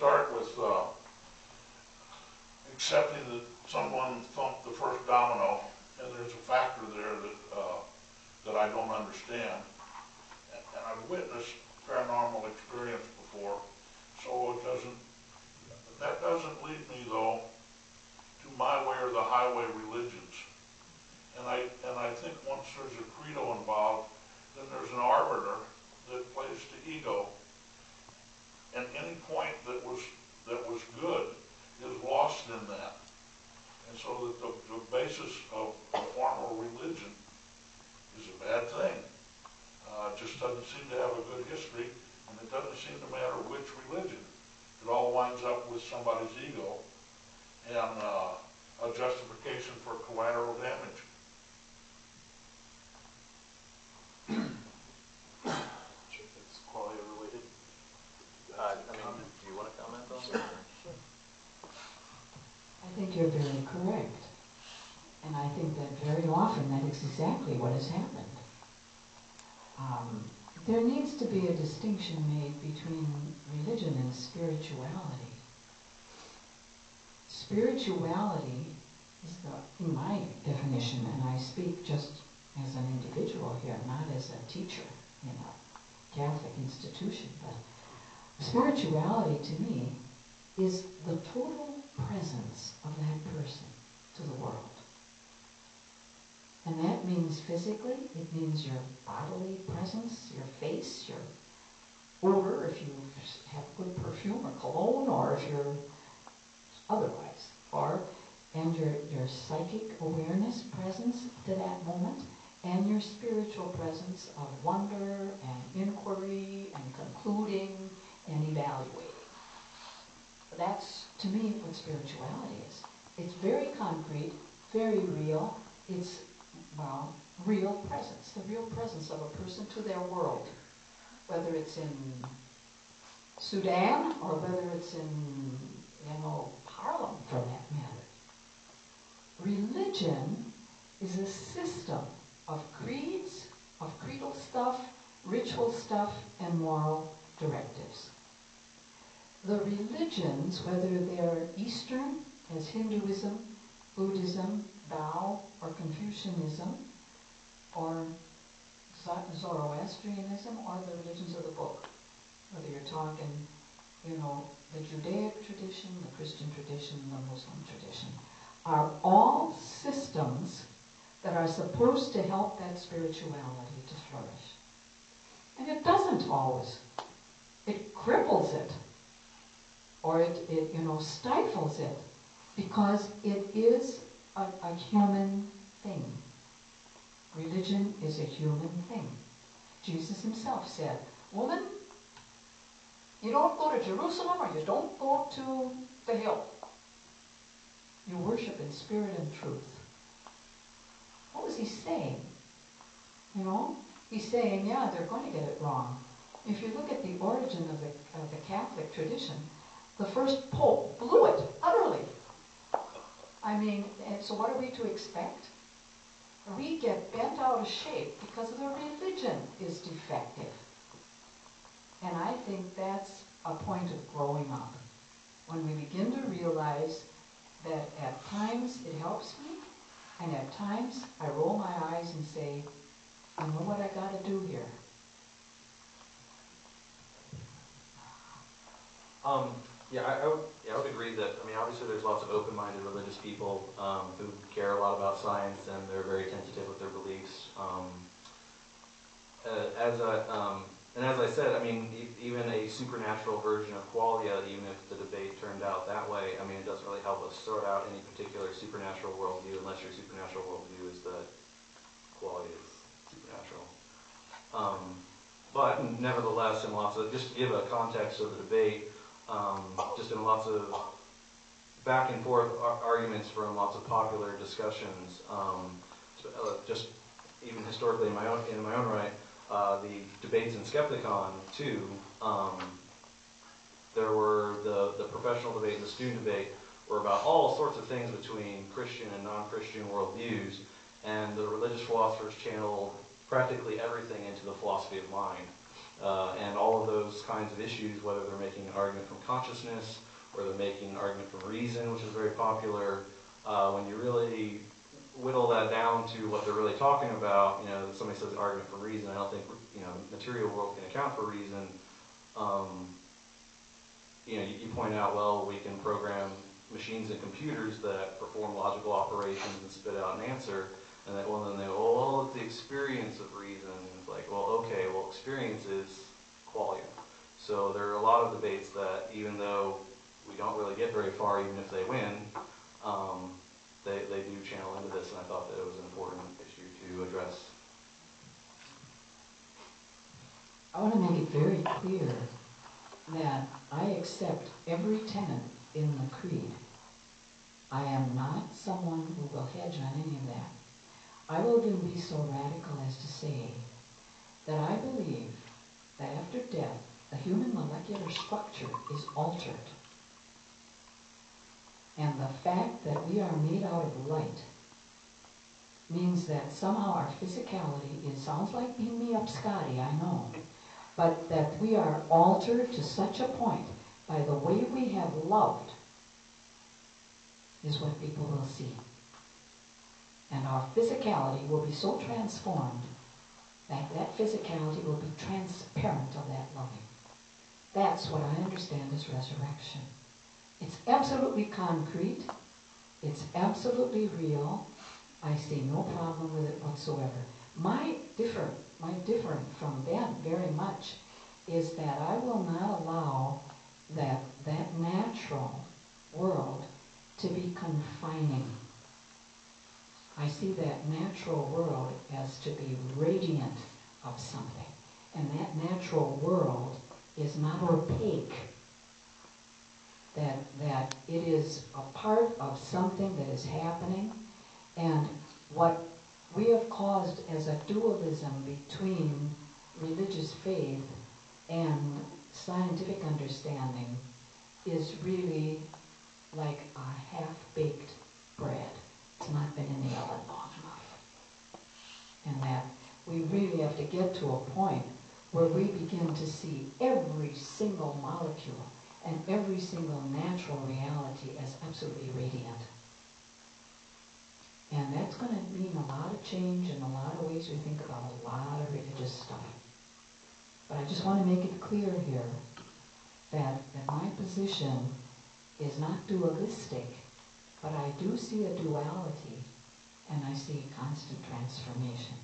start with accepting that someone thumped the first domino, and there's a factor there that I don't understand. And I've witnessed paranormal experience before, so that doesn't lead me though to my way or the highway religions. And I think once there's a credo involved, then there's an arbiter that plays to ego. And any point that was good is lost in that. And so that the basis of a formal religion is a bad thing. It just doesn't seem to have a good history, and it doesn't seem to matter which religion. It all winds up with somebody's ego and a justification for collateral damage. Sure, it's qualia related. Do you want to comment on that? Sure. I think you're very correct. And I think that very often that is exactly what has happened. There needs to be a distinction made between religion and spirituality. Spirituality is in my definition, and I speak just as an individual here, not as a teacher in a Catholic institution, but spirituality to me is the total presence of that person to the world. And that means physically, it means your bodily presence, your face, your odor, if you have good perfume or cologne, or if you're otherwise, and your psychic awareness, presence to that moment, and your spiritual presence of wonder and inquiry and concluding and evaluating. That's, to me, what spirituality is. It's very concrete, very real. It's, well, real presence, the real presence of a person to their world, whether it's in Sudan or whether it's in, Harlem for that matter. Religion is a system of creeds, of creedal stuff, ritual stuff, and moral directives. The religions, whether they're Eastern, as Hinduism, Buddhism, Tao, or Confucianism, or Zoroastrianism, or the religions of the book, whether you're talking, the Judaic tradition, the Christian tradition, the Muslim tradition, are all systems that are supposed to help that spirituality to flourish. And it doesn't always. It cripples it, or it stifles it, because it is a human thing. Religion is a human thing. Jesus himself said, "Woman, you don't go to Jerusalem or you don't go to the hill. You worship in spirit and truth." What was he saying? He's saying, yeah, they're going to get it wrong. If you look at the origin of the Catholic tradition, the first pope blew it utterly. And so what are we to expect? We get bent out of shape because the religion is defective. And I think that's a point of growing up. When we begin to realize that at times it helps me, and at times I roll my eyes and say, I know what I got to do here. I would agree that, obviously there's lots of open-minded religious people who care a lot about science, and they're very tentative with their beliefs. As I said, even a supernatural version of qualia, even if the debate turned out that way, it doesn't really help us sort out any particular supernatural worldview unless your supernatural worldview is that qualia is supernatural. But nevertheless, just to give a context of the debate, just in lots of back and forth arguments from lots of popular discussions, just even historically in my own right, the debates in Skepticon too, there were the professional debate and the student debate were about all sorts of things between Christian and non-Christian worldviews, and the religious philosophers channeled practically everything into the philosophy of mind. And all of those kinds of issues, whether they're making an argument from consciousness, or they're making an argument from reason, which is very popular, when you really whittle that down to what they're really talking about, somebody says argument for reason, I don't think, the material world can account for reason. You point out, well, we can program machines and computers that perform logical operations and spit out an answer, and then they go, well, it's the experience of reason. It's like, well, okay, well, experience is qualia. So there are a lot of debates that, even though we don't really get very far, even if they win, they do channel into this, and I thought that it was an important issue to address. I want to make it very clear that I accept every tenet in the creed. I am not someone who will hedge on any of that. I will even be so radical as to say that I believe that after death, the human molecular structure is altered. And the fact that we are made out of light means that somehow our physicality, it sounds like beam me up Scotty, I know, but that we are altered to such a point by the way we have loved is what people will see. And our physicality will be so transformed that that physicality will be transparent of that loving. That's what I understand as resurrection. It's absolutely concrete. It's absolutely real. I see no problem with it whatsoever. My different from them very much is that I will not allow that natural world to be confining. I see that natural world as to be radiant of something. And that natural world is not opaque. That it is a part of something that is happening, and what we have caused as a dualism between religious faith and scientific understanding is really like a half-baked bread. It's not been in the oven long enough. And that we really have to get to a point where we begin to see every single molecule and every single natural reality as absolutely radiant. And that's going to mean a lot of change in a lot of ways we think about a lot of religious stuff. But I just want to make it clear here that my position is not dualistic, but I do see a duality, and I see constant transformation.